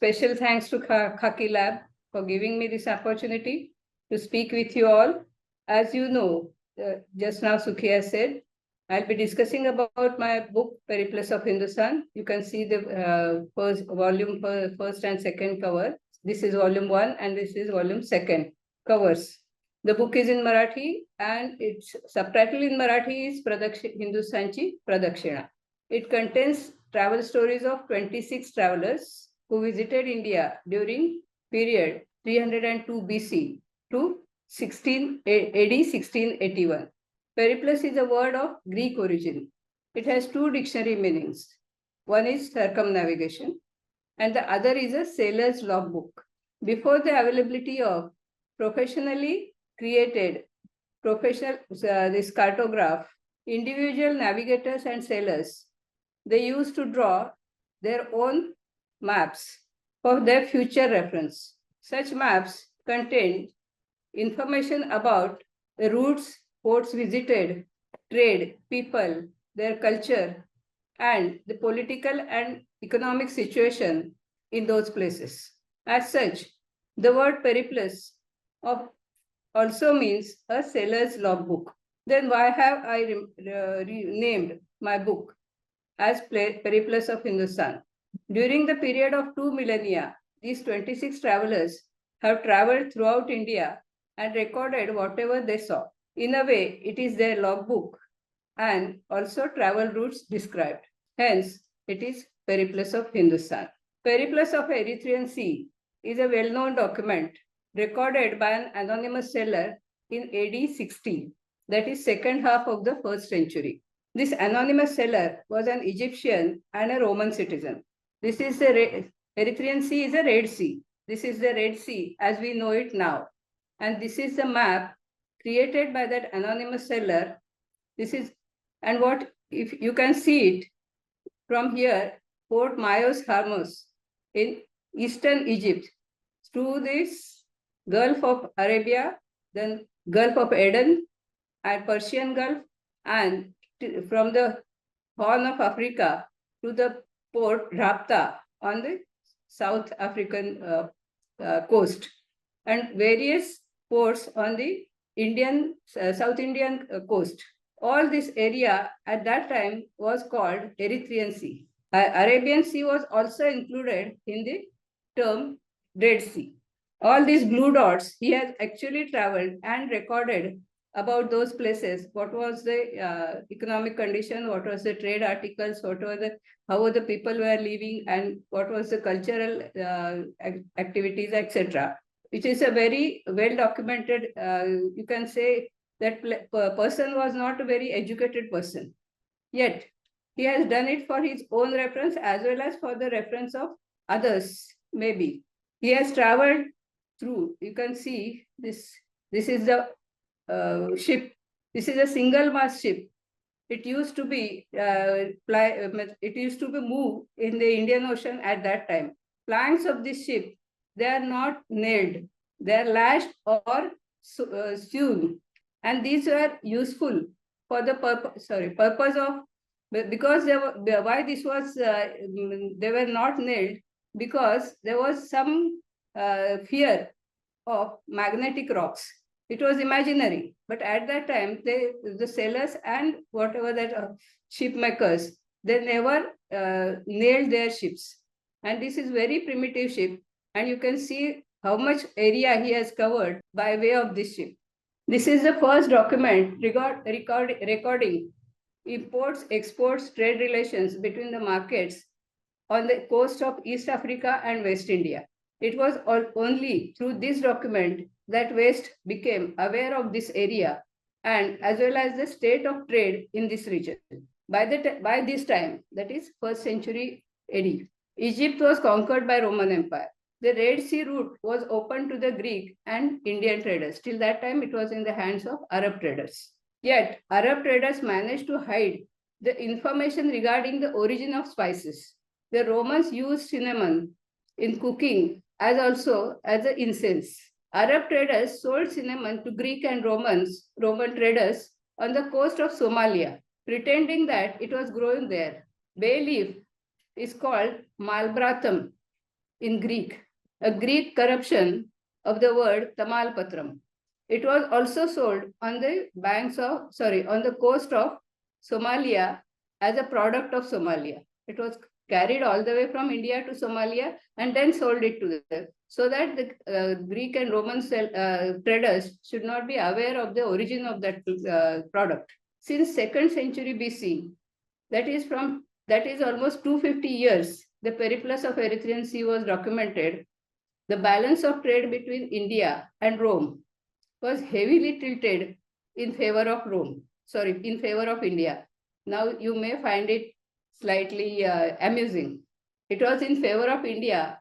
special thanks to Khaki Lab for giving me this opportunity to speak with you all. As you know, just now Sukhi has said, I'll be discussing about my book, Periplus of Hindustan. You can see the first volume, first and second cover. This is volume 1 and this is volume 2 covers. The book is in Marathi and its subtitle in Marathi is Hindustanchi Pradakshina. It contains travel stories of 26 travelers who visited India during period 302 BC to AD 1681. Periplus is a word of Greek origin. It has two dictionary meanings. One is circumnavigation and the other is a sailor's logbook. Before the availability of professionally created this cartograph, individual navigators and sailors, they used to draw their own maps for their future reference. Such maps contained information about the routes, ports visited, trade, people, their culture, and the political and economic situation in those places. As such, the word periplus also means a sailor's logbook. Then why have I renamed my book as Periplus of Hindustan? During the period of 2 millennia, these 26 travelers have traveled throughout India and recorded whatever they saw. In a way, it is their logbook and also travel routes described. Hence, it is Periplus of Hindustan. Periplus of Erythraean Sea is a well-known document recorded by an anonymous sailor in AD 60, that is second half of the 1st century. This anonymous sailor was an Egyptian and a Roman citizen. This is the Erythraean Sea is a Red Sea. This is the Red Sea as we know it now. And this is the map created by that anonymous sailor. This is, and what if you can see it from here, Port Myos Hermos in eastern Egypt, through this Gulf of Arabia, then Gulf of Aden and Persian Gulf, and from the Horn of Africa to the port Rabta on the South African coast, and various ports on the South Indian coast. All this area at that time was called Erythraean Sea. Arabian Sea was also included in the term Red Sea. All these blue dots, he has actually traveled and recorded about those places. What was the economic condition? What was the trade articles? How the people were living, and what was the cultural activities, etc. Which is a very well documented. You can say that person was not a very educated person, yet he has done it for his own reference as well as for the reference of others. Maybe he has traveled through. You can see this. This is the ship. This is a single mast ship. It used to be moved in the Indian Ocean at that time. Planks of this ship, they are not nailed. They are lashed or sewn, and these were useful for the purpose of, because why this was they were not nailed, because there was some fear of magnetic rocks. It was imaginary, but at that time, the sailors and whatever that ship makers, they never nailed their ships. And this is very primitive ship, and you can see how much area he has covered by way of this ship. This is the first document recording imports, exports, trade relations between the markets on the coast of East Africa and West India. It was only through this document that West became aware of this area and as well as the state of trade in this region. By this time, that is 1st century AD, Egypt was conquered by Roman Empire. The Red Sea route was open to the Greek and Indian traders. Till that time, it was in the hands of Arab traders. Yet, Arab traders managed to hide the information regarding the origin of spices. The Romans used cinnamon in cooking as also as an incense. Arab traders sold cinnamon to Greek and Roman traders on the coast of Somalia, pretending that it was grown there. Bay leaf is called malbratham in Greek, a Greek corruption of the word Tamalpatram. It was also sold on the on the coast of Somalia as a product of Somalia. It was carried all the way from India to Somalia and then sold it to them, so that the Greek and Roman traders should not be aware of the origin of that product. Since 2nd century BC, that is almost 250 years, the Periplus of Erythraean Sea was documented. The balance of trade between India and Rome was heavily tilted in favor of India. Now you may find it slightly amusing. It was in favor of India.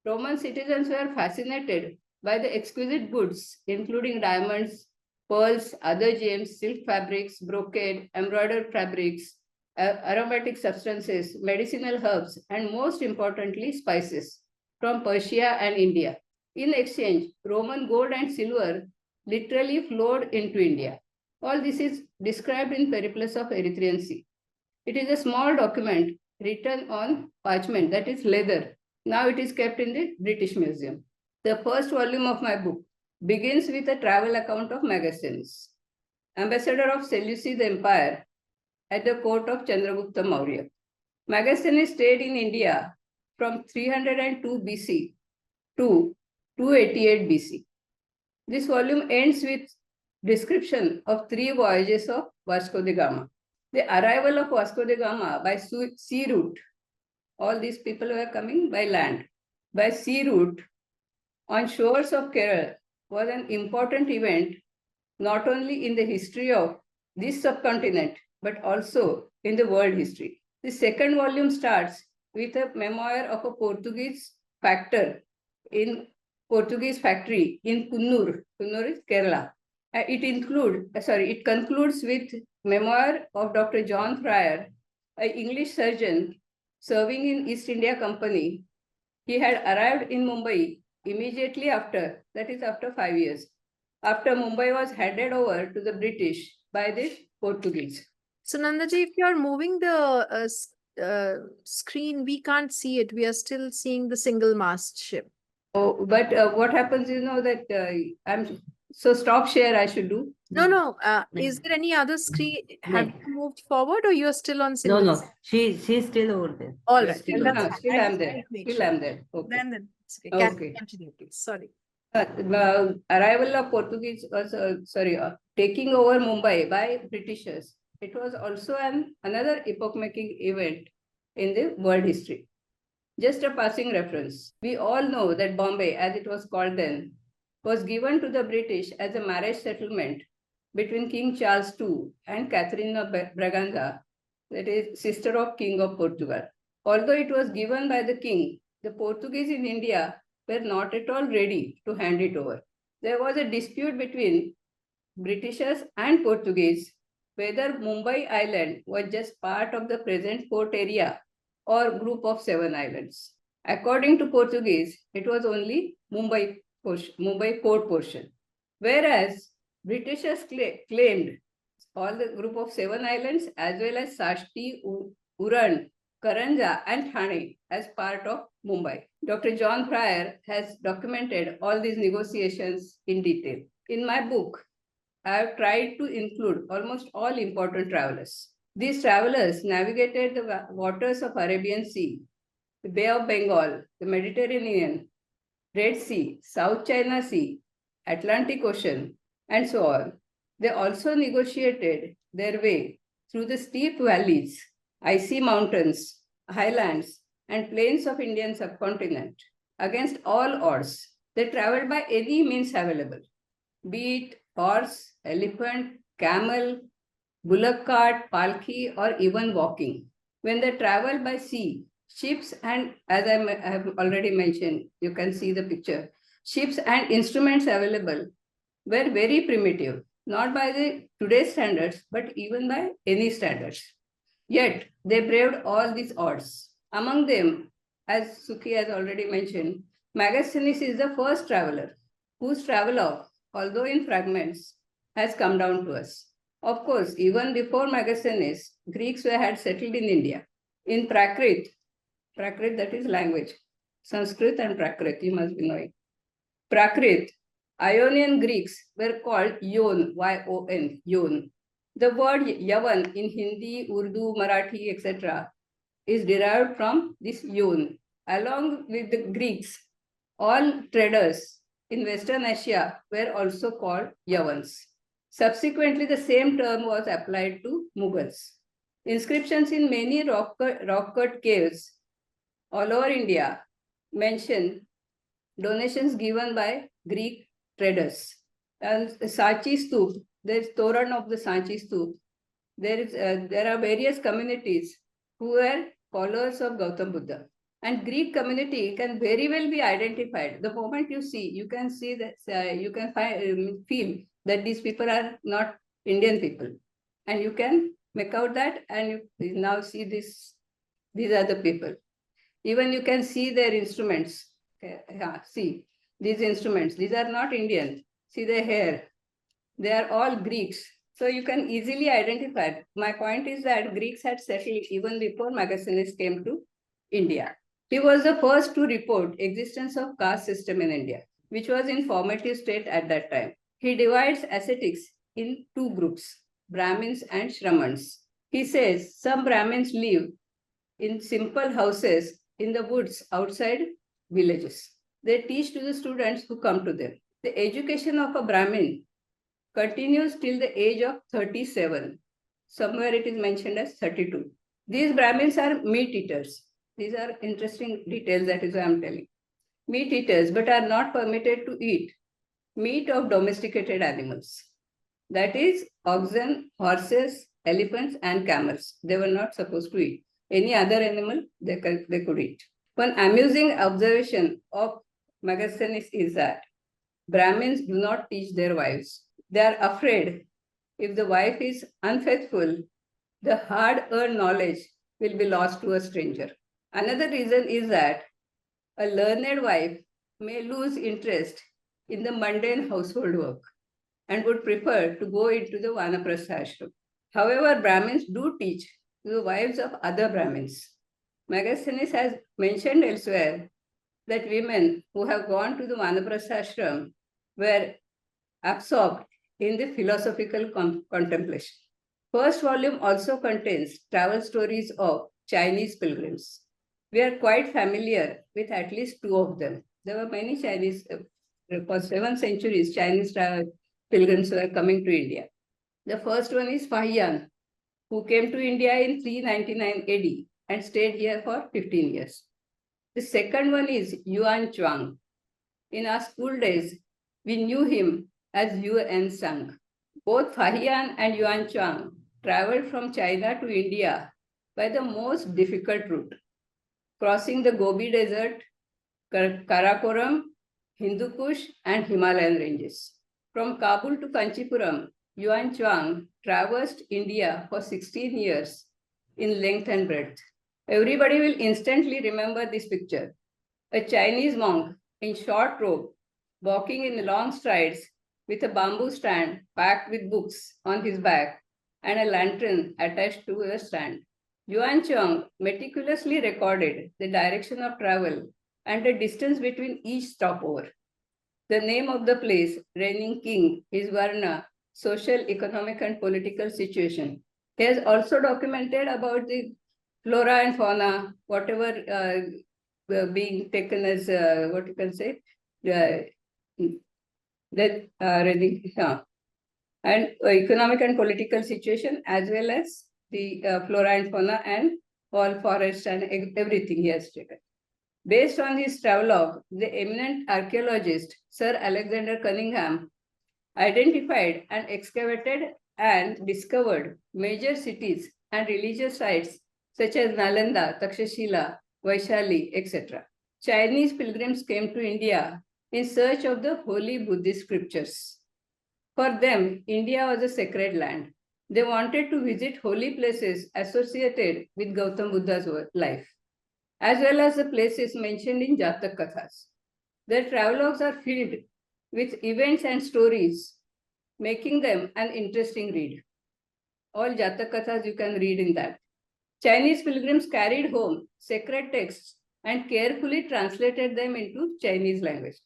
Roman citizens were fascinated by the exquisite goods, including diamonds, pearls, other gems, silk fabrics, brocade, embroidered fabrics, aromatic substances, medicinal herbs, and most importantly, spices from Persia and India. In exchange, Roman gold and silver literally flowed into India. All this is described in Periplus of Erythraean Sea. It is a small document written on parchment, that is leather. Now it is kept in the British Museum. The first volume of my book begins with a travel account of Megasthenes, ambassador of Seleucid Empire at the court of Chandragupta Maurya. Megasthenes stayed in India from 302 BC to 288 BC. This volume ends with description of 3 voyages of Vasco da Gama. The arrival of Vasco da Gama by sea route, all these people were coming by land. By sea route on shores of Kerala was an important event, not only in the history of this subcontinent, but also in the world history. The second volume starts with a memoir of a Portuguese factory in Kunnur. Kunnur is Kerala. It concludes with memoir of Dr. John Fryer, an English surgeon serving in East India Company. He had arrived in Mumbai immediately after, that is after 5 years, after Mumbai was handed over to the British by the Portuguese. Sunanda ji, if you are moving the screen, we can't see it. We are still seeing the single mast ship. Oh, but what happens, that so stop share I should do? No. Is there any other screen? Have you moved forward or you are still on single? No. She's still over there. All right. Still I'm there. Okay. Then Okay. Continue, please. Sorry. Arrival of Portuguese, taking over Mumbai by Britishers. It was also another epoch-making event in the world history. Just a passing reference. We all know that Bombay, as it was called then, was given to the British as a marriage settlement between King Charles II and Catherine of Braganza, that is sister of King of Portugal. Although it was given by the king, the Portuguese in India were not at all ready to hand it over. There was a dispute between Britishers and Portuguese whether Mumbai Island was just part of the present port area or group of 7 islands. According to Portuguese, it was only Mumbai port portion, whereas Britishers claimed all the group of 7 islands as well as Sashti, Uran, Karanja and Thane as part of Mumbai. Dr. John Fryer has documented all these negotiations in detail. In my book, I have tried to include almost all important travelers. These travelers navigated the waters of Arabian Sea, the Bay of Bengal, the Mediterranean, Red Sea, South China Sea, Atlantic Ocean, and so on. They also negotiated their way through the steep valleys, icy mountains, highlands, and plains of Indian subcontinent. Against all odds, they traveled by any means available, be it horse, elephant, camel, bullock cart, palki, or even walking. When they traveled by sea, ships and, as I have already mentioned, you can see the picture, ships and instruments available were very primitive, not by the today's standards, but even by any standards. Yet, they braved all these odds. Among them, as Sukhi has already mentioned, Megasthenes is the first traveler whose travelogue, although in fragments, has come down to us. Of course, even before Megasthenes, Greeks had settled in India. In Prakrit, that is language, Sanskrit and Prakrit, you must be knowing. Prakrit, Ionian Greeks were called Yon, Y-O-N, Yon. The word Yavan in Hindi, Urdu, Marathi, etc. is derived from this Yon. Along with the Greeks, all traders in Western Asia were also called Yavans. Subsequently, the same term was applied to Mughals. Inscriptions in many rock-cut caves all over India mention donations given by Greek traders. And Sanchi Stoop, there's Toran of the Sanchi Stoop. There are various communities who were followers of Gautam Buddha. And Greek community can very well be identified. The moment you see, you can see that you can feel that these people are not Indian people. And you can make out that, and you now see this. These are the people. Even you can see their instruments. Okay. Yeah, see these instruments. These are not Indian. See their hair. They are all Greeks. So you can easily identify. My point is that Greeks had settled even before Megasthenes came to India. He was the first to report existence of caste system in India, which was in formative state at that time. He divides ascetics in two groups, Brahmins and Shramans. He says some Brahmins live in simple houses in the woods outside villages. They teach to the students who come to them. The education of a Brahmin continues till the age of 37. Somewhere it is mentioned as 32. These Brahmins are meat eaters. These are interesting details, that is why I'm telling. Meat eaters, but are not permitted to eat meat of domesticated animals. That is oxen, horses, elephants, and camels. They were not supposed to eat. Any other animal they could eat. One amusing observation of Megasthenes is that Brahmins do not teach their wives. They are afraid if the wife is unfaithful, the hard-earned knowledge will be lost to a stranger. Another reason is that a learned wife may lose interest in the mundane household work and would prefer to go into the Vanaprastha ashram. However, Brahmins do teach to the wives of other Brahmins. Megasthenes has mentioned elsewhere that women who have gone to the Vanaprastha ashram were absorbed in the philosophical contemplation. First volume also contains travel stories of Chinese pilgrims. We are quite familiar with at least two of them. There were many Chinese, for 7 centuries, Chinese pilgrims were coming to India. The first one is Fahian, who came to India in 399 AD and stayed here for 15 years. The second one is Yuan Chuang. In our school days, we knew him as Yuan Sang. Both Fahian and Yuan Chuang traveled from China to India by the most difficult route, crossing the Gobi Desert, Karakoram, Hindu Kush, and Himalayan ranges. From Kabul to Kanchipuram, Yuan Chuang traversed India for 16 years in length and breadth. Everybody will instantly remember this picture. A Chinese monk in short robe, walking in long strides with a bamboo stand packed with books on his back and a lantern attached to a stand. Yuan Chuang meticulously recorded the direction of travel and the distance between each stopover. The name of the place, reigning king, his varna, social, economic, and political situation. He has also documented about the flora and fauna, whatever being taken as, what you can say, and economic and political situation, as well as the flora and fauna and all forests and everything he has taken. Based on his travelogue, the eminent archaeologist Sir Alexander Cunningham identified and excavated and discovered major cities and religious sites such as Nalanda, Takshashila, Vaishali, etc. Chinese pilgrims came to India in search of the holy Buddhist scriptures. For them, India was a sacred land. They wanted to visit holy places associated with Gautam Buddha's life, as well as the places mentioned in Jatak Kathas. Their travelogues are filled with events and stories, making them an interesting read. All Jatak Kathas you can read in that. Chinese pilgrims carried home sacred texts and carefully translated them into Chinese language.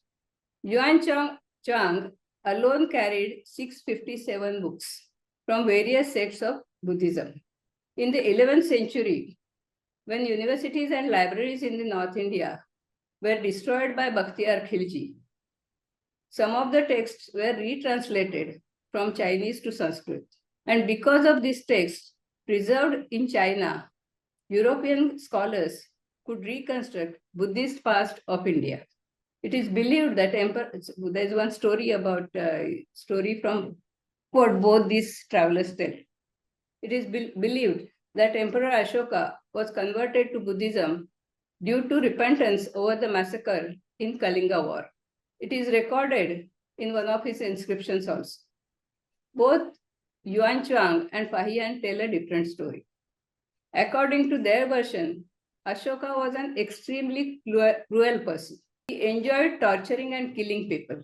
Yuan Chang alone carried 657 books from various sects of Buddhism. In the 11th century, when universities and libraries in the North India were destroyed by Bakhtiyar Khilji, some of the texts were retranslated from Chinese to Sanskrit. And because of these texts preserved in China, European scholars could reconstruct Buddhist past of India. It is believed that there's one story about story from what both these travelers tell. It is believed that Emperor Ashoka was converted to Buddhism due to repentance over the massacre in Kalinga War. It is recorded in one of his inscriptions also. Both Yuan Chuang and Fahian tell a different story. According to their version, Ashoka was an extremely cruel person. He enjoyed torturing and killing people.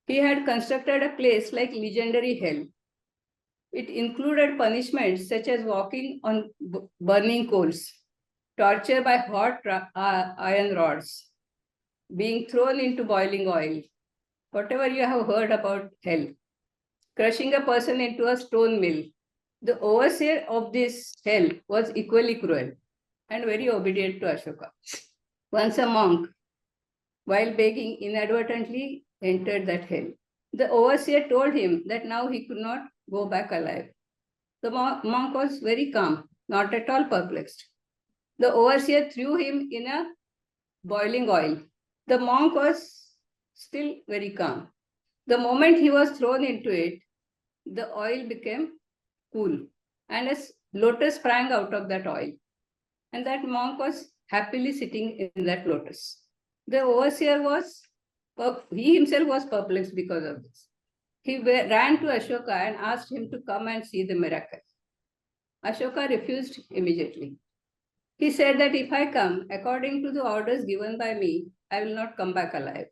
He had constructed a place like legendary hell. It included punishments such as walking on burning coals, torture by hot iron rods, being thrown into boiling oil, whatever you have heard about hell, crushing a person into a stone mill. The overseer of this hell was equally cruel and very obedient to Ashoka. Once a monk, while begging, inadvertently entered that hell. The overseer told him that now he could not go back alive. The monk was very calm, not at all perplexed. The overseer threw him in a boiling oil. The monk was still very calm. The moment he was thrown into it, the oil became cool, and a lotus sprang out of that oil. And that monk was happily sitting in that lotus. The overseer he himself was perplexed because of this. He ran to Ashoka and asked him to come and see the miracle. Ashoka refused immediately. He said that if I come, according to the orders given by me, I will not come back alive.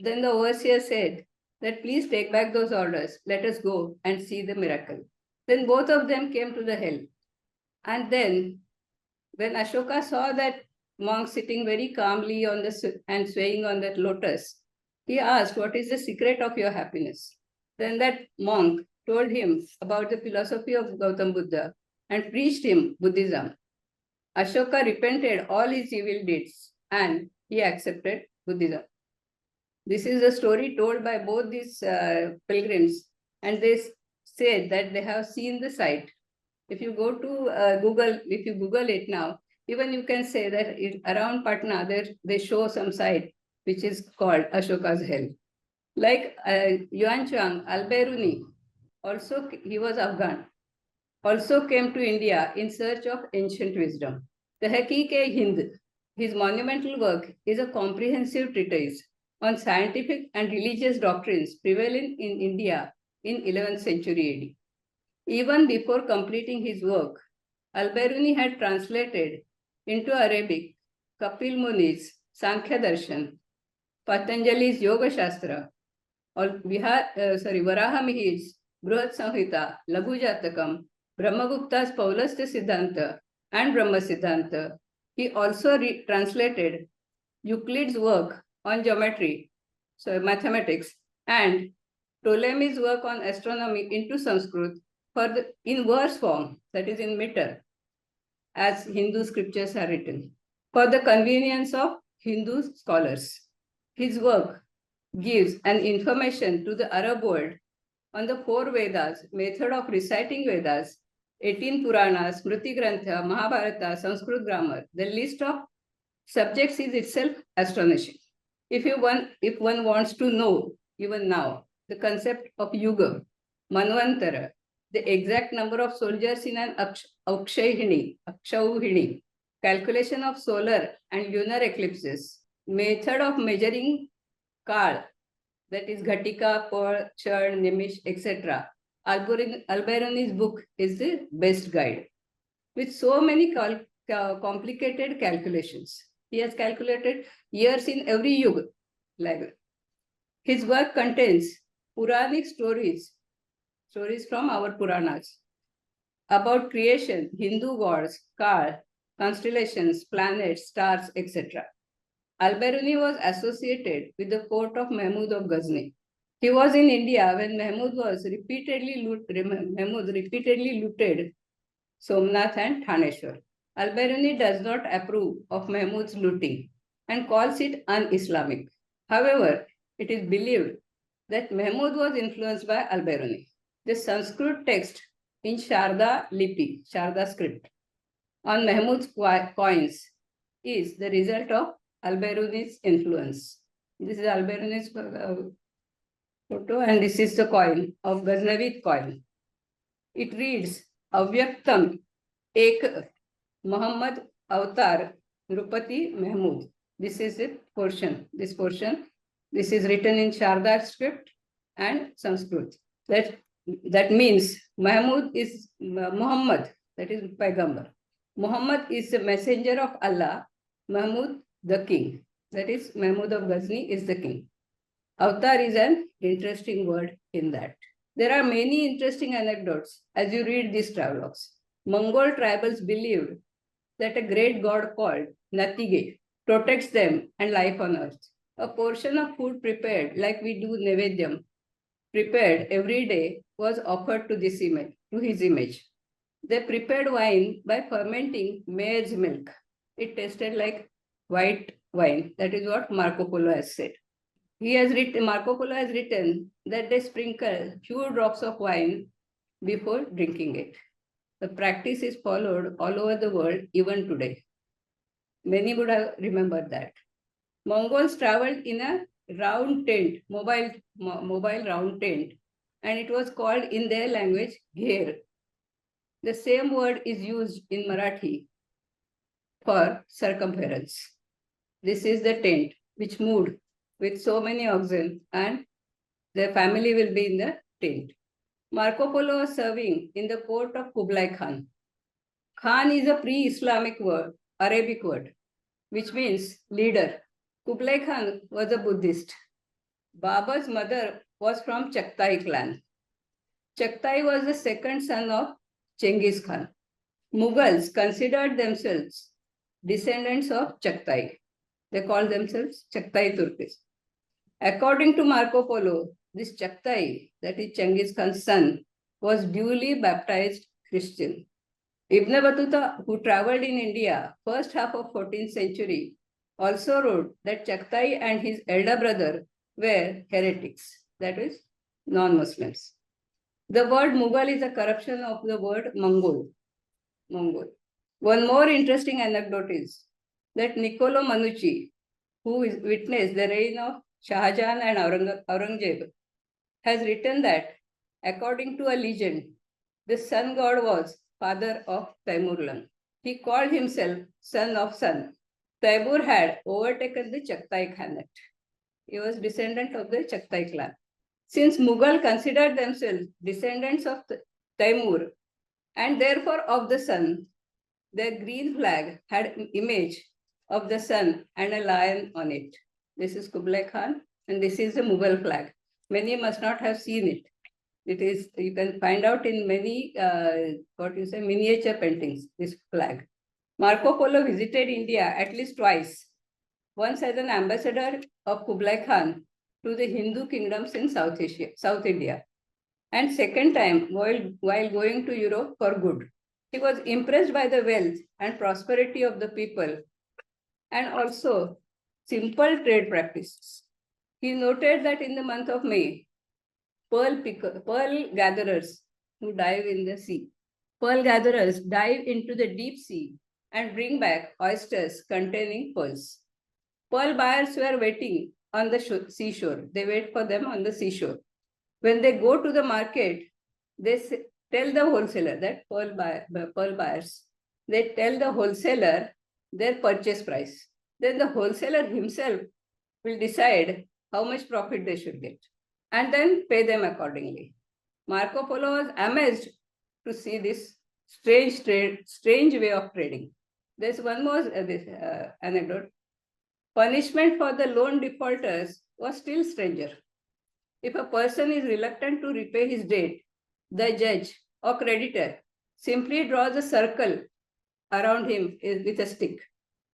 Then the overseer said that please take back those orders. Let us go and see the miracle. Then both of them came to the hell. And then when Ashoka saw that monk sitting very calmly on and swaying on that lotus, he asked, what is the secret of your happiness? Then that monk told him about the philosophy of Gautam Buddha and preached him Buddhism. Ashoka repented all his evil deeds and he accepted Buddhism. This is a story told by both these pilgrims, and they said that they have seen the site. If you go to Google, if you Google it now, even you can say that around Patna, they show some site which is called Ashoka's Hell. Like Yuan Chuang, Al-Biruni, also he was Afghan, also came to India in search of ancient wisdom. The Khaki, his monumental work, is a comprehensive treatise on scientific and religious doctrines prevalent in India in 11th century AD. Even before completing his work, Al-Biruni had translated into Arabic Kapil Muni's Sankhya Darshan, Patanjali's Yoga Shastra, or Varaha Mihir's Bruhat Samhita, Laghu Jatakam, Brahmagupta's Paulastya Siddhanta, and Brahma Siddhanta. He also translated Euclid's work on geometry, so mathematics, and Ptolemy's work on astronomy into Sanskrit in verse form, that is in meter, as Hindu scriptures are written, for the convenience of Hindu scholars. His work gives an information to the Arab world on the 4 Vedas, method of reciting Vedas, 18 Puranas, Smriti Grantha, Mahabharata, Sanskrit grammar. The list of subjects is itself astonishing. If one wants to know, even now, the concept of Yuga, Manvantara, the exact number of soldiers in an Akshauhini, calculation of solar and lunar eclipses, method of measuring Kal, that is Ghatika, Par, Churn, Nimish, etc. Al-Biruni's book is the best guide. With so many complicated calculations. He has calculated years in every yuga. His work contains Puranic stories from our Puranas, about creation, Hindu gods, Kal, constellations, planets, stars, etc. Al-Biruni was associated with the court of Mahmud of Ghazni. He was in India when Mahmud repeatedly looted Somnath and Thaneshwar. Al-Biruni does not approve of Mahmud's looting and calls it un-Islamic. However, it is believed that Mahmud was influenced by Al-Biruni. The Sanskrit text in Sharda Lipi, Sharda script, on Mahmud's coins is the result of Al-Biruni's influence. This is Al-Biruni's photo, and this is the coin of Ghaznavid coin. It reads, Avyaktam Ek Muhammad Avatar Nrupati Mahmud. This is the portion. This portion. This is written in Sharda script and Sanskrit. That means Mahmud is Muhammad, that is Paigambar. Muhammad is the messenger of Allah, Mahmud the king. That is, Mahmud of Ghazni is the king. Avatar is an interesting word in that. There are many interesting anecdotes as you read these travelogues. Mongol tribals believed that a great god called Natige protects them and life on earth. A portion of food prepared, like we do Nevedyam, prepared every day, was offered to his image. They prepared wine by fermenting mare's milk. It tasted like white wine. That is what Marco Polo has said. Marco Polo has written that they sprinkle few drops of wine before drinking it. The practice is followed all over the world even today. Many would have remembered that. Mongols traveled in a round tent, mobile round tent, and it was called in their language gher. The same word is used in Marathi for circumference. This is the tent which moved with so many oxen, and their family will be in the tent. Marco Polo was serving in the court of Kublai Khan. Khan is a pre-Islamic word, Arabic word, which means leader. Kublai Khan was a Buddhist. Babur's mother was from Chagatai clan. Chagatai was the second son of Genghis Khan. Mughals considered themselves descendants of Chagatai. They called themselves Chagatai Turkis. According to Marco Polo, this Chagatai, that is Genghis Khan's son, was duly baptized Christian. Ibn Battuta, who traveled in India first half of 14th century, also wrote that Chagatai and his elder brother were heretics, that is, non-Muslims. The word Mughal is a corruption of the word Mongol. One more interesting anecdote is that Niccolo Manucci, who witnessed the reign of Shah Jahan and Aurangzeb, has written that, according to a legend, the sun god was father of Taimurlan. He called himself son of sun. Taimur had overtaken the Chagatai Khanate. He was descendant of the Chagatai clan. Since Mughal considered themselves descendants of Taimur and therefore of the sun, their green flag had an image of the sun and a lion on it. This is Kublai Khan, and this is the Mughal flag. Many must not have seen it. It is, you can find out in many, miniature paintings, this flag. Marco Polo visited India at least twice, once as an ambassador of Kublai Khan to the Hindu kingdoms in South India, and second time while going to Europe for good. He was impressed by the wealth and prosperity of the people and also simple trade practices. He noted that in the month of May, pearl gatherers who dive in the sea, pearl gatherers dive into the deep sea and bring back oysters containing pearls. Pearl buyers were waiting on the seashore. They wait for them on the seashore. When they go to the market, they tell the wholesaler, that pearl buyers, they tell the wholesaler their purchase price. Then the wholesaler himself will decide how much profit they should get and then pay them accordingly. Marco Polo was amazed to see this strange way of trading. There's one more anecdote. Punishment for the loan defaulters was still stranger. If a person is reluctant to repay his debt, the judge or creditor simply draws a circle around him with a stick.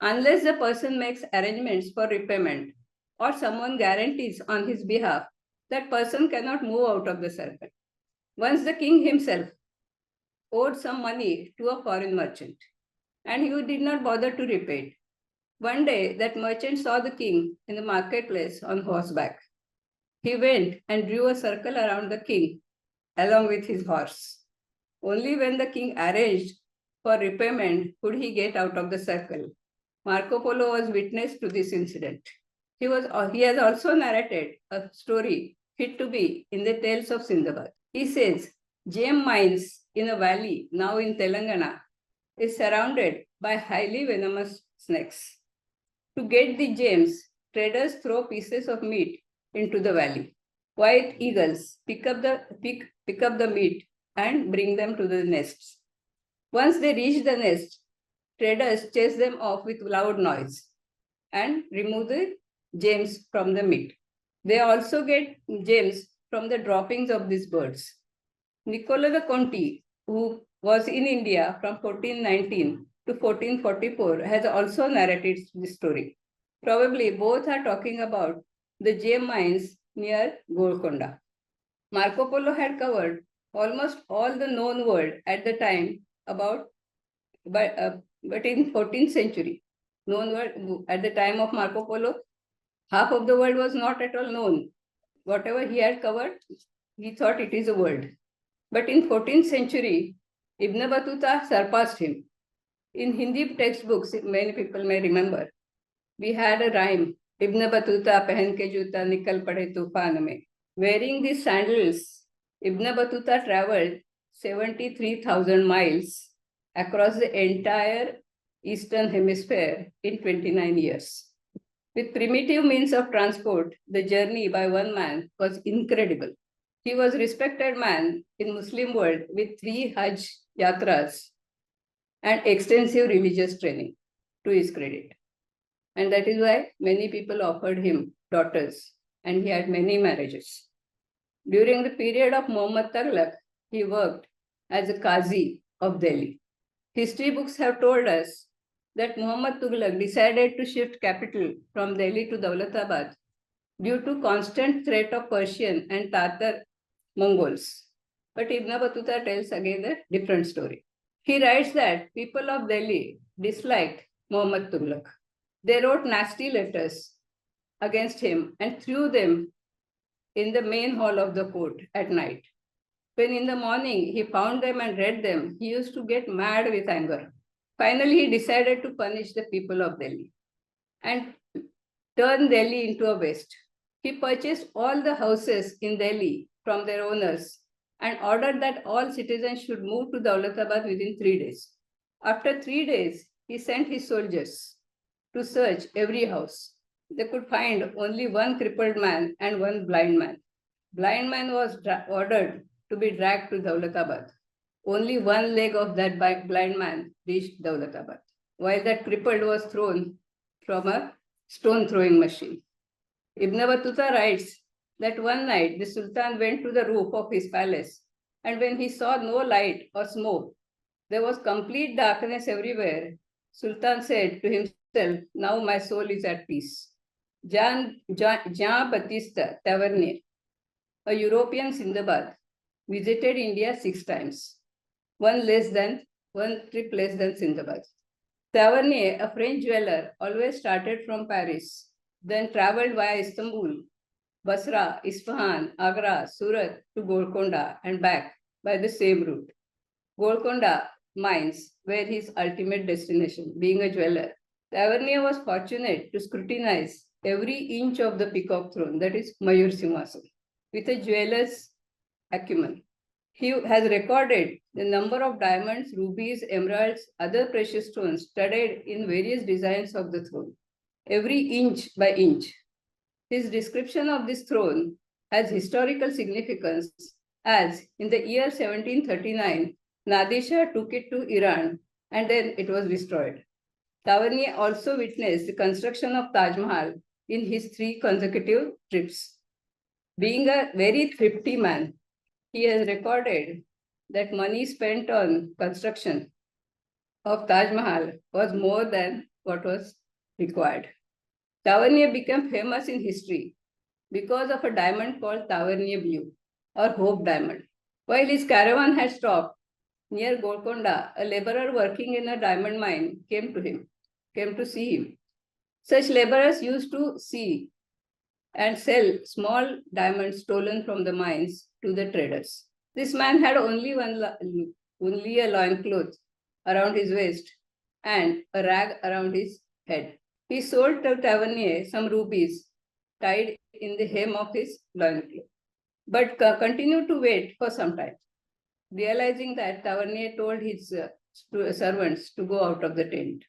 Unless the person makes arrangements for repayment or someone guarantees on his behalf, that person cannot move out of the circle. Once the king himself owed some money to a foreign merchant, and he did not bother to repay it. One day, that merchant saw the king in the marketplace on horseback. He went and drew a circle around the king along with his horse. Only when the king arranged for repayment could he get out of the circle. Marco Polo was witness to this incident. He has also narrated a story fit to be in the Tales of Sindbad. He says, gem mines in a valley, now in Telangana, is surrounded by highly venomous snakes. To get the gems, traders throw pieces of meat into the valley. White eagles pick up the meat and bring them to the nests. Once they reach the nest, traders chase them off with loud noise and remove the gems from the meat. They also get gems from the droppings of these birds. Niccolo de Conti, who was in India from 1419 to 1444, has also narrated this story. Probably both are talking about the gem mines near Golconda. Marco Polo had covered almost all the known world at the time but in 14th century, known world at the time of Marco Polo, half of the world was not at all known. Whatever he had covered, he thought it is a world. But in 14th century, Ibn Battuta surpassed him. In Hindi textbooks, many people may remember, we had a rhyme, Ibn Battuta pehen ke juta nikal pade tufan mein. Wearing these sandals, Ibn Battuta traveled 73,000 miles across the entire Eastern Hemisphere in 29 years. With primitive means of transport, the journey by one man was incredible. He was a respected man in Muslim world with 3 Hajj yatras and extensive religious training to his credit. And that is why many people offered him daughters and he had many marriages. During the period of Muhammad Tughlaq, he worked as a Qazi of Delhi. History books have told us that Muhammad Tughlaq decided to shift capital from Delhi to Daulatabad due to constant threat of Persian and Tatar Mongols. But Ibn Battuta tells again a different story. He writes that people of Delhi disliked Muhammad Tughlaq. They wrote nasty letters against him and threw them in the main hall of the court at night. When in the morning he found them and read them, he used to get mad with anger. Finally, he decided to punish the people of Delhi and turn Delhi into a waste. He purchased all the houses in Delhi from their owners and ordered that all citizens should move to Daulatabad within 3 days. After 3 days, he sent his soldiers to search every house. They could find only one crippled man and one blind man. Blind man was ordered to be dragged to Daulatabad. Only one leg of that blind man reached Daulatabad, while that crippled was thrown from a stone throwing machine. Ibn Battuta writes that one night the Sultan went to the roof of his palace, and when he saw no light or smoke, there was complete darkness everywhere. Sultan said to himself, now my soul is at peace. Jean-Baptiste Tavernier, a European Sindbad, visited India 6 times, one trip less than Sindbad. Tavernier, a French jeweler, always started from Paris, then traveled via Istanbul, Basra, Isfahan, Agra, Surat to Golconda and back by the same route. Golconda mines were his ultimate destination, being a jeweler. Tavernier was fortunate to scrutinize every inch of the peacock throne, that is Mayur Simhasan, with a jeweler's acumen. He has recorded the number of diamonds, rubies, emeralds, other precious stones studied in various designs of the throne, every inch by inch. His description of this throne has historical significance as in the year 1739, Nadir Shah took it to Iran and then it was destroyed. Tavernier also witnessed the construction of Taj Mahal in his 3 consecutive trips. Being a very thrifty man, he has recorded that money spent on construction of Taj Mahal was more than what was required. Tavernier became famous in history because of a diamond called Tavernier Blue or Hope Diamond. While his caravan had stopped near Golconda, a laborer working in a diamond mine came to see him. Such laborers used to see and sell small diamonds stolen from the mines to the traders. This man had only a loincloth around his waist and a rag around his head. He sold to Tavernier some rubies tied in the hem of his loincloth, but continued to wait for some time. Realizing that, Tavernier told his servants to go out of the tent.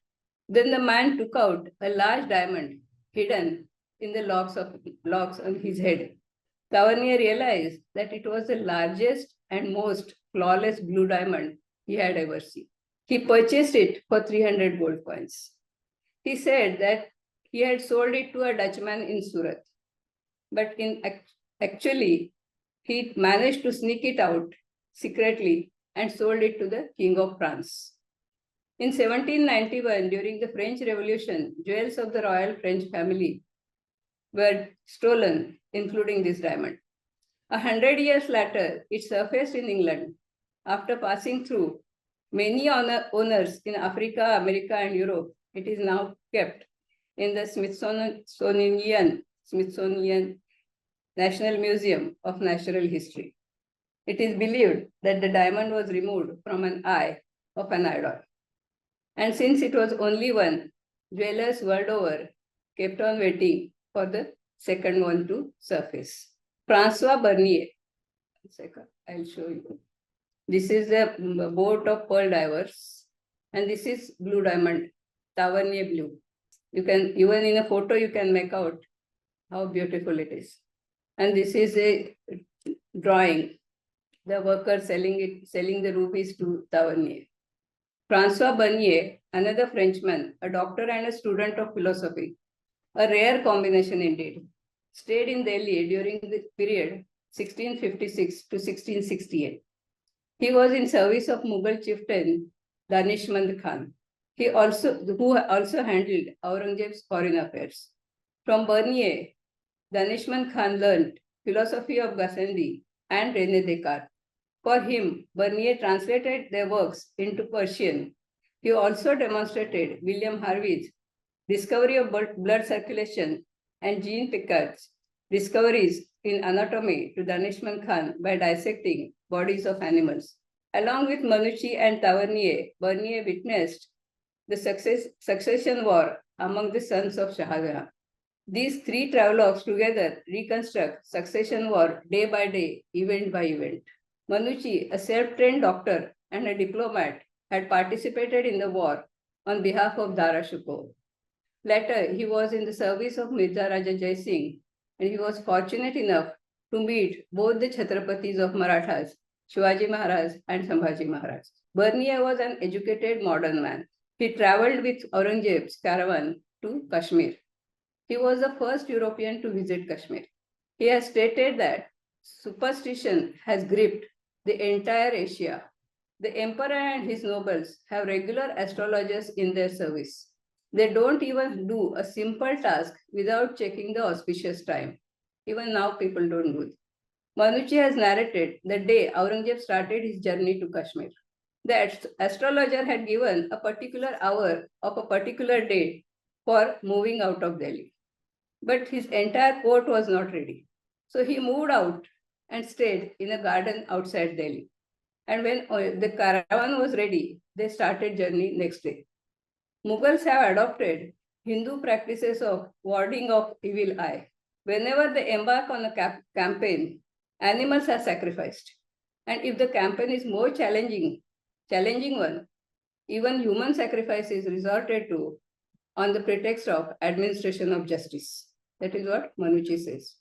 Then the man took out a large diamond hidden in the locks on his head. Tavernier realized that it was the largest and most flawless blue diamond he had ever seen. He purchased it for 300 gold coins. He said that he had sold it to a Dutchman in Surat, but actually he managed to sneak it out secretly and sold it to the King of France. In 1791, during the French Revolution, jewels of the royal French family were stolen, including this diamond. 100 years later, it surfaced in England after passing through many owners in Africa, America, and Europe. It is now kept in the Smithsonian National Museum of Natural History. It is believed that the diamond was removed from an eye of an idol. And since it was only one, jewelers world over kept on waiting for the second one to surface. Francois Bernier, I'll show you. This is the boat of pearl divers, and this is blue diamond, Tavernier Blue. You can, even in a photo, you can make out how beautiful it is. And this is a drawing, the worker selling the rubies to Tavernier. Francois Bernier, another Frenchman, a doctor and a student of philosophy, a rare combination indeed, stayed in Delhi during the period 1656 to 1668. He was in service of Mughal chieftain Danishmand Khan, who also handled Aurangzeb's foreign affairs. From Bernier, Danishmand Khan learned philosophy of Gassendi and René Descartes. For him, Bernier translated their works into Persian. He also demonstrated William Harvey's discovery of blood circulation and Jean Picard's discoveries in anatomy to Danishmand Khan by dissecting bodies of animals. Along with Manucci and Tavernier, Bernier witnessed the succession war among the sons of Shah Jahan. These three travelogues together reconstruct succession war day by day, event by event. Manucci, a self-trained doctor and a diplomat, had participated in the war on behalf of Dara Shikoh. Later, he was in the service of Mirza Raja Jai Singh, and he was fortunate enough to meet both the Chhatrapatis of Marathas, Shivaji Maharaj and Sambhaji Maharaj. Bernier was an educated modern man. He traveled with Aurangzeb's caravan to Kashmir. He was the first European to visit Kashmir. He has stated that superstition has gripped the entire Asia. The emperor and his nobles have regular astrologers in their service. They don't even do a simple task without checking the auspicious time. Even now, people don't do it. Manucci has narrated the day Aurangzeb started his journey to Kashmir. The astrologer had given a particular hour of a particular date for moving out of Delhi. But his entire court was not ready. So he moved out and stayed in a garden outside Delhi. And when the caravan was ready, they started journey next day. Mughals have adopted Hindu practices of warding off evil eye. Whenever they embark on a campaign, animals are sacrificed. And if the campaign is more challenging one, even human sacrifice is resorted to on the pretext of administration of justice. That is what Manucci says.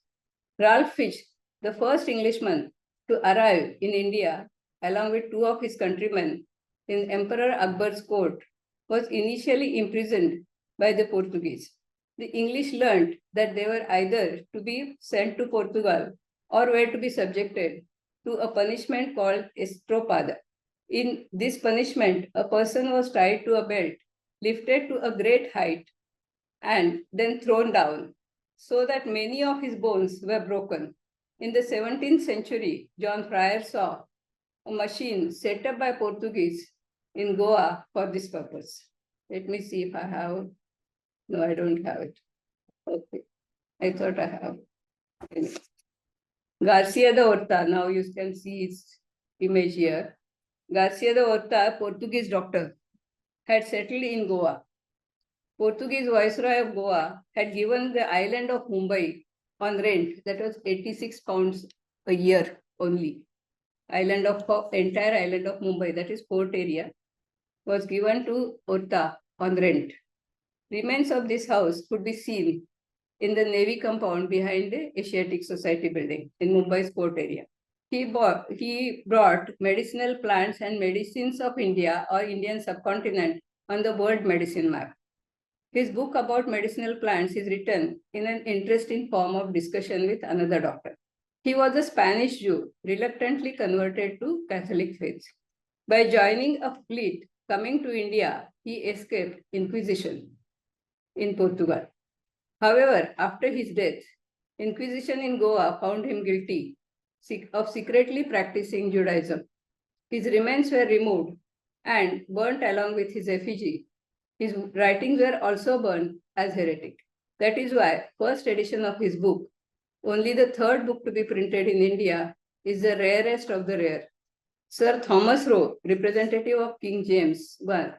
Ralph Fish, the first Englishman to arrive in India, along with two of his countrymen in Emperor Akbar's court, was initially imprisoned by the Portuguese. The English learned that they were either to be sent to Portugal or were to be subjected to a punishment called estropada. In this punishment, a person was tied to a belt lifted to a great height, and then thrown down, so that many of his bones were broken. In the 17th century, John Fryer saw a machine set up by Portuguese in Goa for this purpose. Let me see if I have. No, I don't have it. Okay. I thought I have. Anyway. Garcia de Horta, now you can see his image here. Garcia de Horta, Portuguese doctor, had settled in Goa. Portuguese Viceroy of Goa had given the island of Mumbai on rent, that was 86 pounds a year only. Entire island of Mumbai, that is port area, was given to Horta on rent. Remains of this house could be seen in the Navy compound behind the Asiatic Society building in Mumbai's port area. He brought medicinal plants and medicines of India or Indian subcontinent on the world medicine map. His book about medicinal plants is written in an interesting form of discussion with another doctor. He was a Spanish Jew, reluctantly converted to Catholic faith. By joining a fleet coming to India, he escaped Inquisition in Portugal. However, after his death, Inquisition in Goa found him guilty of secretly practicing Judaism. His remains were removed and burnt along with his effigy. His writings were also burned as heretic. That is why first edition of his book, only the third book to be printed in India, is the rarest of the rare. Sir Thomas Roe, representative of King James I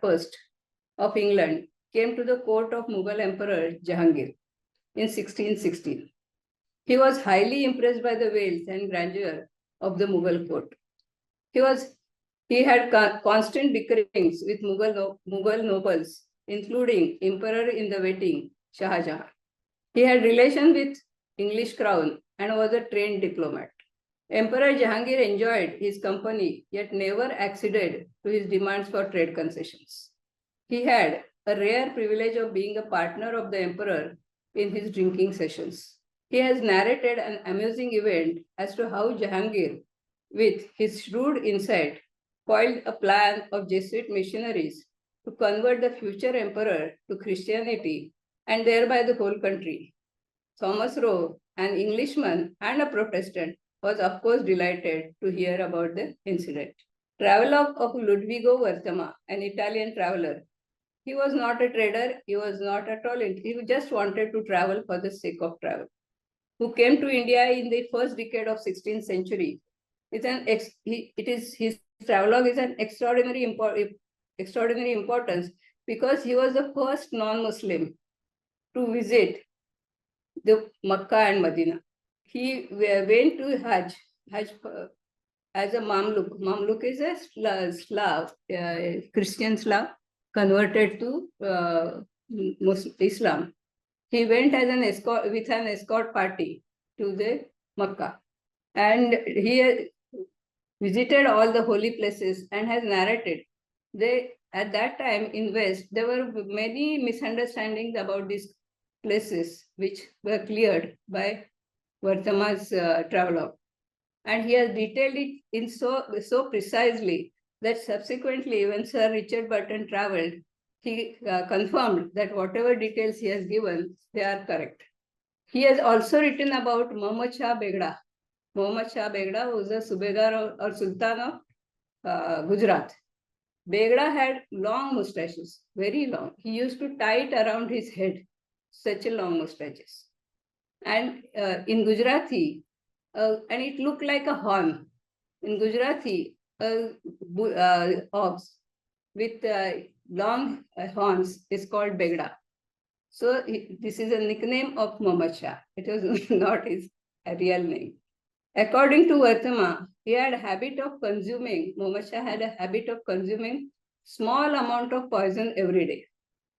of England, came to the court of Mughal Emperor Jahangir in 1616. He was highly impressed by the wealth and grandeur of the Mughal court. He had constant bickerings with Mughal nobles, including Emperor-in-the-waiting Shah Jahan. He had relations with English crown and was a trained diplomat. Emperor Jahangir enjoyed his company, yet never acceded to his demands for trade concessions. He had a rare privilege of being a partner of the emperor in his drinking sessions. He has narrated an amusing event as to how Jahangir, with his shrewd insight, foiled a plan of Jesuit missionaries to convert the future emperor to Christianity and thereby the whole country. Thomas Roe, an Englishman and a Protestant, was of course delighted to hear about the incident. Travelogue of Ludvigo Vertama, an Italian traveler. He was not a trader, he was not at all, he just wanted to travel for the sake of travel. Who came to India in the first decade of 16th century. His travelogue is an extraordinary importance because he was the first non-Muslim to visit the Makkah and Medina. He went to Hajj as a Mamluk. Mamluk is a Slav, Christian Slav, converted to Islam. He went as an escort with an escort party to the Makkah, and he visited all the holy places and has narrated. At that time in West, there were many misunderstandings about these places, which were cleared by Vartama's travelogue. And he has detailed it in so precisely that subsequently, when Sir Richard Burton traveled, he confirmed that whatever details he has given, they are correct. He has also written about Muhammad Shah Begda. Muhammad Shah Begda was a Subedar or Sultan of Gujarat. Begda had long mustaches, very long. He used to tie it around his head, such a long mustaches. And in Gujarati, and it looked like a horn. In Gujarati, ox with long horns is called Begda. So this is a nickname of Muhammad Shah. It was not his real name. According to Vartama, he had a habit of consuming, Muhammad Shah had a habit of consuming small amount of poison every day.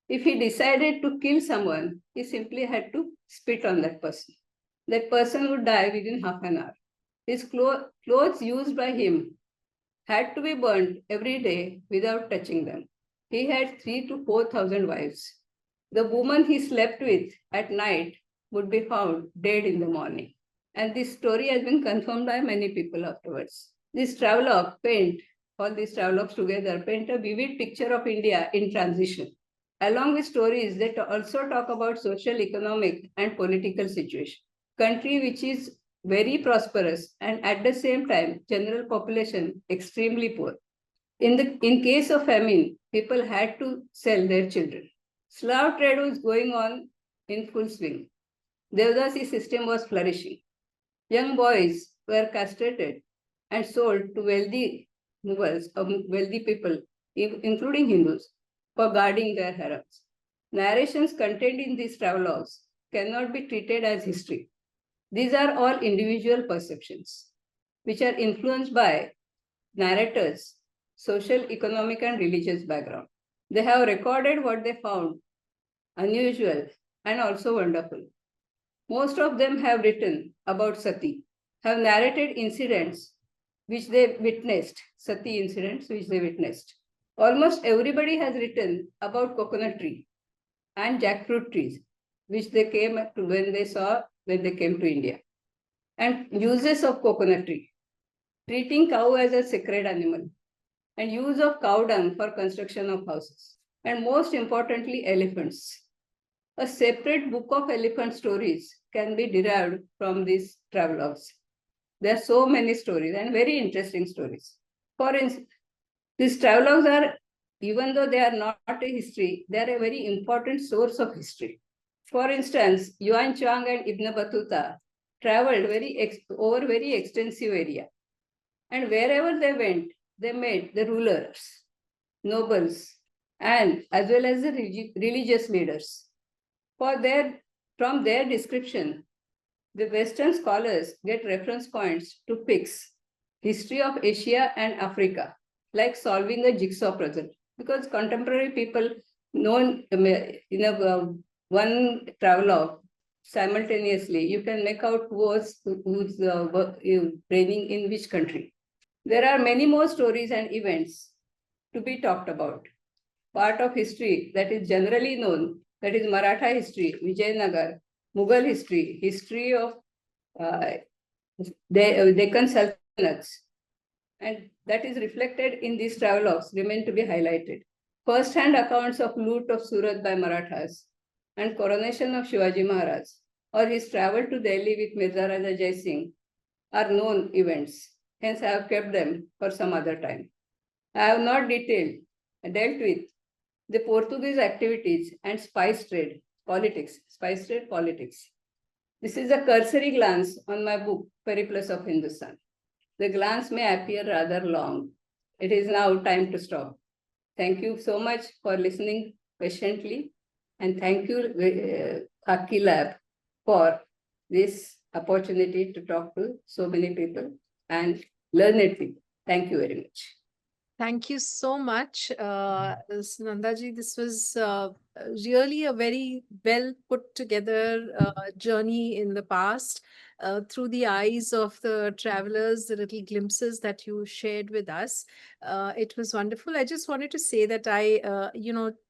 If he decided to kill someone, he simply had to spit on that person. That person would die within half an hour. His clothes used by him had to be burnt every day without touching them. He had 3,000 to 4,000 wives. The woman he slept with at night would be found dead in the morning. And this story has been confirmed by many people afterwards. This travelogue all these travelogues together paint a vivid picture of India in transition. Along with stories, they also talk about social, economic, and political situation. Country which is very prosperous and at the same time, general population extremely poor. In case of famine, people had to sell their children. Slave trade was going on in full swing. Devdasi system was flourishing. Young boys were castrated and sold to wealthy Mughals, wealthy people, including Hindus, for guarding their harems. Narrations contained in these travelogues cannot be treated as history. These are all individual perceptions, which are influenced by narrators' social, economic, and religious background. They have recorded what they found unusual and also wonderful. Most of them have written about Sati, have narrated incidents which they witnessed, Sati incidents which they witnessed. Almost everybody has written about coconut tree and jackfruit trees, which they came to when they came to India. And uses of coconut tree, treating cow as a sacred animal, and use of cow dung for construction of houses. And most importantly, elephants. A separate book of elephant stories can be derived from these travelogues. There are so many stories and very interesting stories. For instance, these travelogues are, even though they are not a history, they are a very important source of history. For instance, Yuan Chang and Ibn Battuta traveled over very extensive area. And wherever they went, they met the rulers, nobles, and as well as the religious leaders. From their description, the Western scholars get reference points to fix history of Asia and Africa, like solving a jigsaw puzzle. Because contemporary people know one travelogue simultaneously, you can make out who's reigning in which country. There are many more stories and events to be talked about. Part of history that is generally known, that is Maratha history, Vijayanagar, Mughal history, history of Deccan Sultanates, and that is reflected in these travelogues remain to be highlighted. First-hand accounts of loot of Surat by Marathas and coronation of Shivaji Maharaj or his travel to Delhi with Mirza Raja Jai Singh are known events. Hence, I have kept them for some other time. I have not dealt with the Portuguese activities and spice trade politics. This is a cursory glance on my book, Periplus of Hindustan. The glance may appear rather long. It is now time to stop. Thank you so much for listening patiently. And thank you, Khaki Lab, for this opportunity to talk to so many people and learned people. Thank you very much. Thank you so much, Sunandaji. This was really a very well put together journey in the past through the eyes of the travelers, the little glimpses that you shared with us. It was wonderful. I just wanted to say that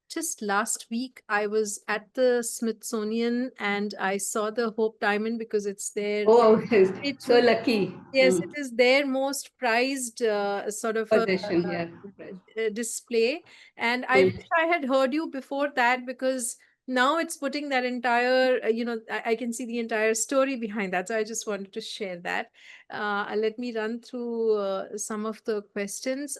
just last week I was at the Smithsonian and I saw the Hope Diamond because it's there. Oh, so lucky. Yes, it is their most prized sort of Possession, yeah. Display. And I wish I had heard you before that, because now it's putting that entire, I can see the entire story behind that. So I just wanted to share that. Let me run through some of the questions.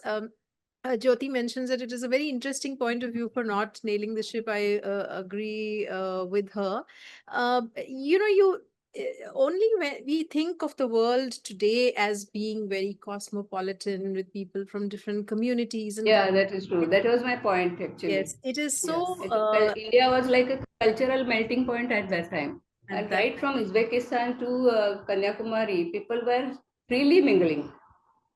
Jyoti mentions that it is a very interesting point of view for not nailing the ship. I agree with her. Only when we think of the world today as being very cosmopolitan with people from different communities and yeah, that is true. That was my point actually. yes, it is so India was like a cultural melting point at that time. And right from Uzbekistan to Kanyakumari, people were freely mingling.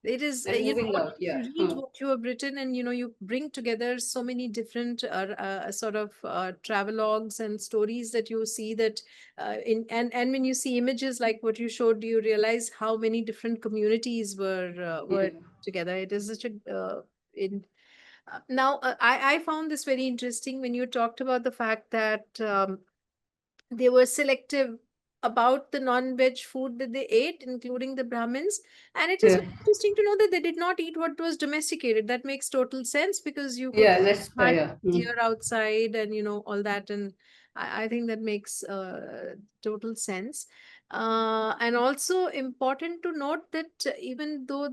It is, moving out, yeah. you read what you have written, and you bring together so many different sort of travelogues and stories that you see that and when you see images like what you showed, you realize how many different communities were together. It is such a now I found this very interesting when you talked about the fact that they were selective about the non-veg food that they ate, including the Brahmins. And it is Yeah. very interesting to know that they did not eat what was domesticated. That makes total sense because you could Yeah, that's hunt yeah. deer outside and, all that. And I think that makes total sense. And also important to note that even though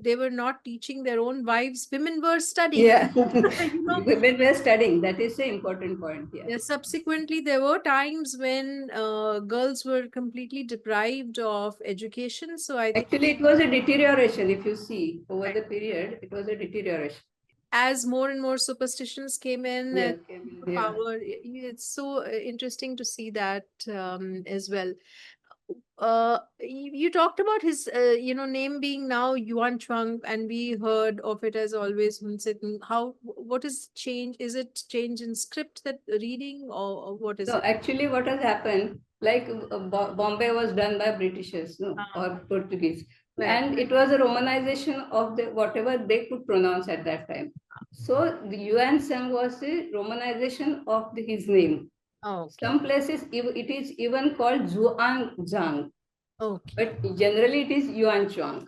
they were not teaching their own wives, women were studying. Yeah. You know, Women were studying. That is the important point. Yeah. yeah, subsequently, there were times when girls were completely deprived of education. So I think Actually, it was a deterioration. If you see over Right. the period, it was a deterioration. as more and more superstitions came in Yeah. and Yeah. power, it's so interesting to see that as well. You talked about his, name being now Yuan Chuang, and we heard of it as always Hun Sit. What is change? Is it change in script that reading, or what is No, it? actually, what has happened, like Bombay was done by Britishers, no, or Portuguese, Right. and it was a Romanization of the whatever they could pronounce at that time. So the Yuan Sang was the Romanization of his name. Okay. Some places it is even called Zhuang Zhang, Okay. but generally it is Yuan Chuang.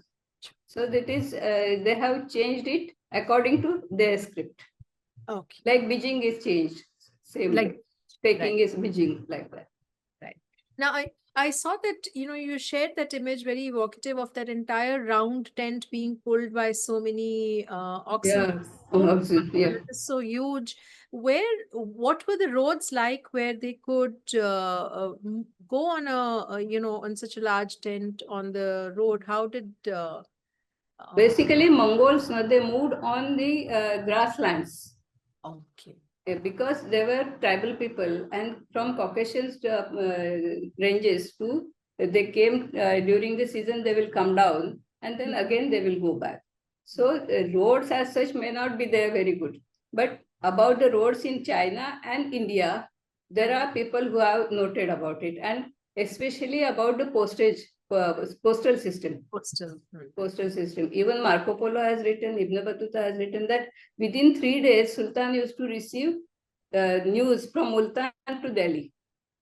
So that is they have changed it according to their script. Okay. Like Beijing is changed, same Like- way. Peking is Beijing, like that. Now, I saw that, you shared that image very evocative of that entire round tent being pulled by so many oxen. Yeah, yeah. It is so huge. What were the roads like where they could go on on such a large tent on the road? How did Basically, Mongols, they moved on the grasslands okay. because they were tribal people, and from Caucasian ranges to they came during the season. They will come down, and then again they will go back. So roads as such may not be there very good, but about the roads in China and India, there are people who have noted about it, and especially about the postal system. Postal system. Even Marco Polo has written, Ibn Battuta has written that within 3 days, Sultan used to receive news from Multan to Delhi.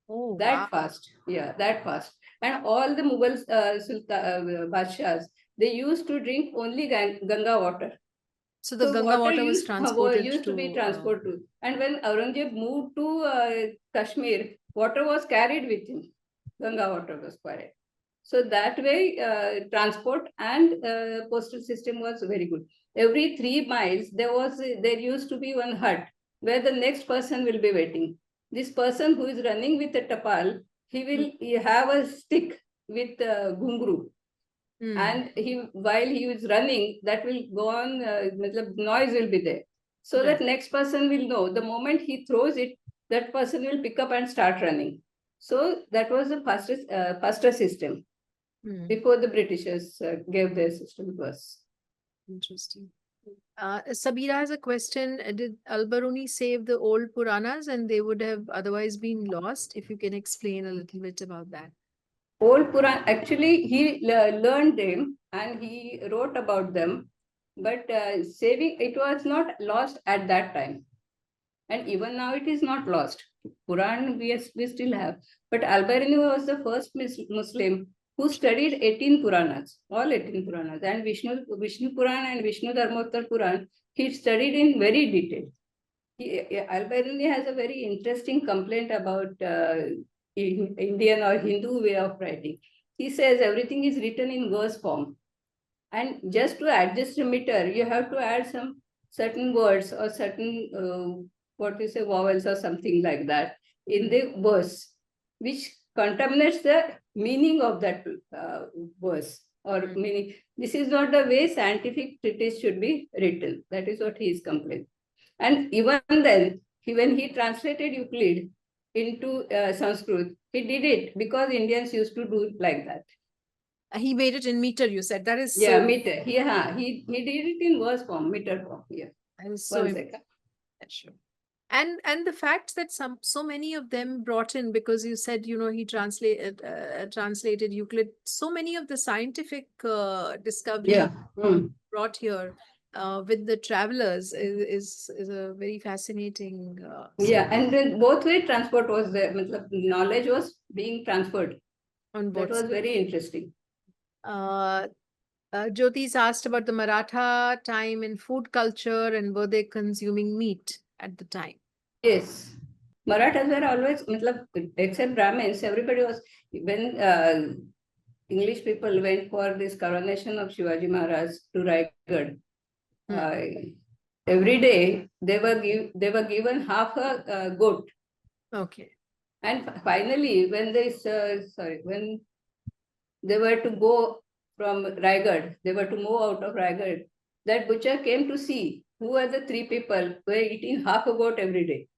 Oh, That wow. fast. Yeah, that fast. And all the Mughal Badshahs, they used to drink only Ganga water. So the Ganga water was used transported to be transported to. And when Aurangzeb moved to Kashmir, water was carried with him. Ganga water was carried. So that way, transport and postal system was very good. Every 3 miles, there used to be one hut where the next person will be waiting. This person who is running with a tapal, he have a stick with gungru. And while he is running, that will go on, noise will be there. So that next person will know. The moment he throws it, that person will pick up and start running. So that was the faster system before the Britishers gave their system to us. Interesting. Sabira has a question. Did Al-Baruni save the old Puranas and they would have otherwise been lost? If you can explain a little bit about that. Old Puran, actually, he learned them and he wrote about them, but saving, it was not lost at that time. And even now it is not lost. Quran we still have. But Al-Biruni was the first Muslim who studied 18 Puranas, all 18 Puranas. And Vishnu Puran and Vishnu Dharmottar Puran, he studied in very detail. Al-Biruni has a very interesting complaint about Indian or Hindu way of writing. He says everything is written in verse form. And just to adjust the meter, you have to add some certain words or certain vowels or something like that in the verse, which contaminates the meaning of that verse or meaning. This is not the way scientific treatise should be written. That is what he is complaining. And even then, when he translated Euclid into Sanskrit, he did it because Indians used to do it like that. He made it in meter, you said. That is Yeah, so... meter. Yeah, he did it in verse form, meter form. Yeah. That is so important. Sure. And the fact that so many of them brought in, because you said, he translated Euclid, so many of the scientific discoveries brought here with the travelers is a very fascinating. Yeah, and then both way transport was there. Knowledge was being transferred. On That both was sides. very interesting. Jyoti's asked about the Maratha time in food culture and were they consuming meat at the time? Yes. Marathas were always, matlab, except Brahmins, everybody was, when English people went for this coronation of Shivaji Maharaj to Raigad, every day they were given half a goat. Okay. And finally, when when they were to go from Raigad, they were to move out of Raigad, that butcher came to see who are the three people who were eating half a goat every day.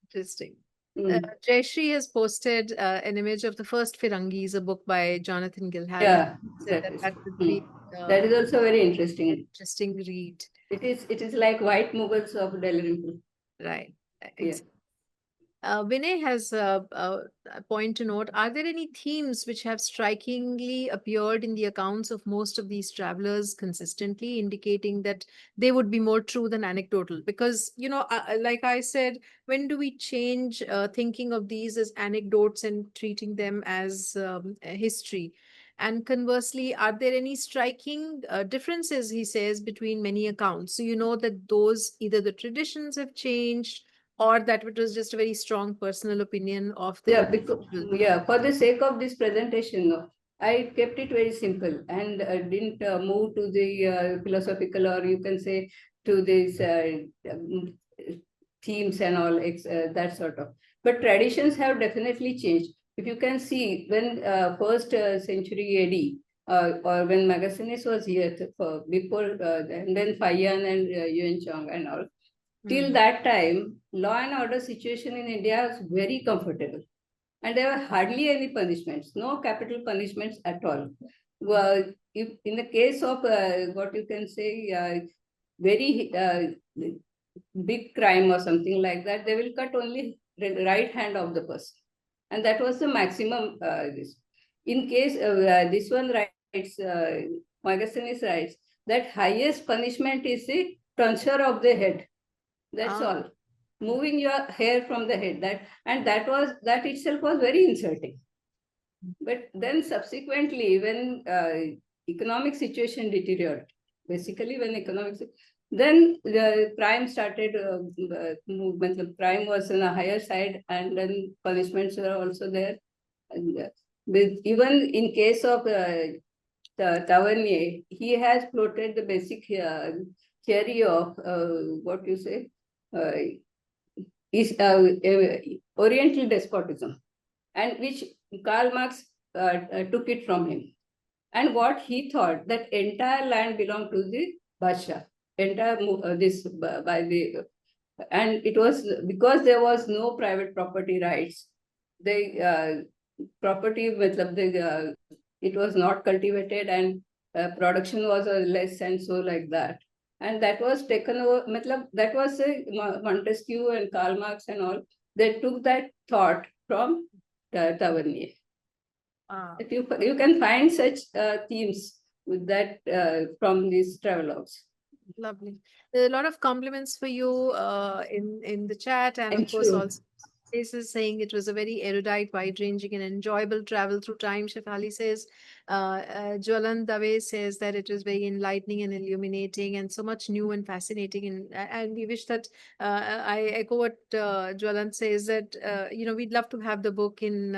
Interesting. Mm. Jayashree has posted an image of the first Firangis, a book by Jonathan Gilhard. Yeah, Said that is. that would be That is also very interesting. interesting read. It is like White Mughals of Delhi. Right. Yeah. Vinay has a point to note. Are there any themes which have strikingly appeared in the accounts of most of these travelers consistently, indicating that they would be more true than anecdotal? Because, you know, like I said, when do we change thinking of these as anecdotes and treating them as a history? And conversely, are there any striking differences, he says, between many accounts? So you know that those either the traditions have changed or that it was just a very strong personal opinion of the individual. For the sake of this presentation, I kept it very simple and didn't move to the philosophical, or you can say to these themes and all, that sort of. But traditions have definitely changed. If you can see, when first century AD, or when Megasthenes was here, before, and then Fayan and Yuan Chong and all, till that time, law and order situation in India was very comfortable. And there were hardly any punishments, no capital punishments at all. Well, if in the case of what you can say, very big crime or something like that, they will cut only the right hand of the person. And that was the maximum. In case this one writes, Megasthenes writes, that highest punishment is the tonsure of the head. That's all. Moving your hair from the head. That itself was very insulting. But then subsequently, when economic situation deteriorated, basically when then the crime started movement. The crime was on a higher side, and then punishments were also there. And, even in case of Tavernier, he has floated the basic theory of what you say is Oriental despotism, and which Karl Marx took it from him. And what he thought, that entire land belonged to the Basha, entire and it was because there was no private property rights. The property with it was not cultivated, and production was less, and so like that. And that was taken over. That was Montesquieu and Karl Marx and all. They took that thought from Tavernier. You can find such themes with that from these travelogues. Lovely. There are a lot of compliments for you in the chat, and of course also places saying it was a very erudite, wide-ranging, and enjoyable travel through time. Shefali says, Jwalan Dave says that it was very enlightening and illuminating, and so much new and fascinating. And we wish that I echo what Jwalan says, that you know, we'd love to have the book in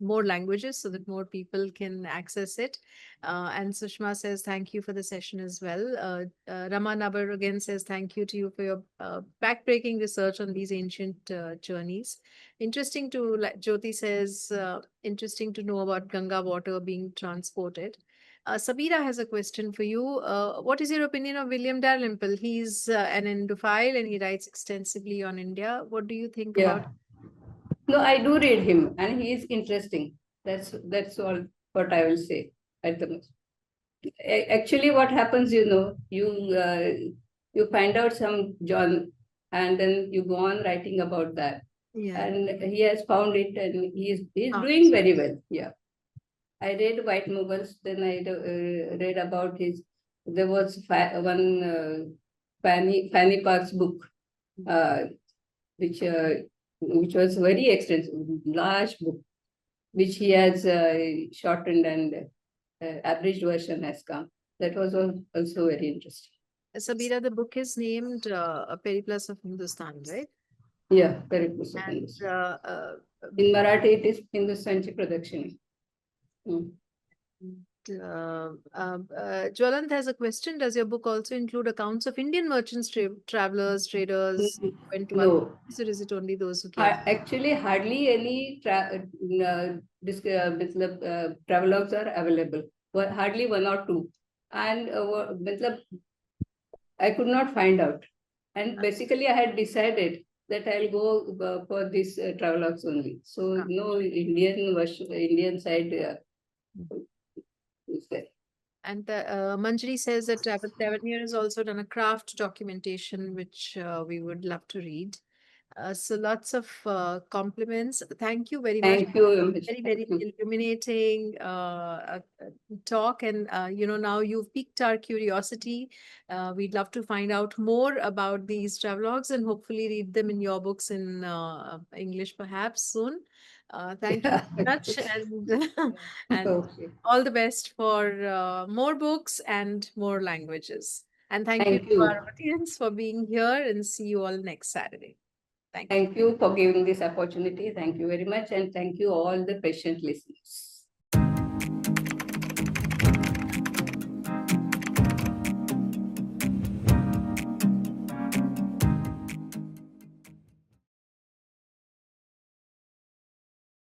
more languages so that more people can access it. And Sushma says, thank you for the session as well. Rama Nabar again says, thank you to you for your backbreaking research on these ancient journeys. Interesting to, like Jyoti says, interesting to know about Ganga water being transported. Sabira has a question for you. What is your opinion of William Dalrymple? He's an Indophile and he writes extensively on India. What do you think about? No, I do read him, and he is interesting. That's all what I will say at the most. Actually, what happens, you know, you find out some John, and then you go on writing about that. Yeah. And he has found it, and he's doing very well. Yeah. I read White Mughals, then I read about his. There was one Fanny Park's book, which was very extensive, large book. which he has shortened and abridged version has come. That was also very interesting. Sabira, the book is named A Periplus of Hindustan, right? Yeah, Periplus of And Hindustan. In Marathi, it is Hindustanchi Pradakshini. Jwalant has a question. Does your book also include accounts of Indian merchants, travelers, traders who went to other No. countries, or is it only those who came? Actually, hardly any travelogues are available. Hardly one or two. And I could not find out. And basically, I had decided that I'll go for this travelogues only. So no Indian version, Indian side is there. And Manjari says that Tavernier has also done a craft documentation, which we would love to read. So lots of compliments. Thank you very much. Thank you. Very, very illuminating talk. And, now you've piqued our curiosity. We'd love to find out more about these travelogues and hopefully read them in your books in English perhaps soon. Thank you very much. And Okay. all the best for more books and more languages. And thank you Thank to you. our audience for being here, and see you all next Saturday. Thank you. Thank you for giving this opportunity. Thank you very much. And thank you all the patient listeners.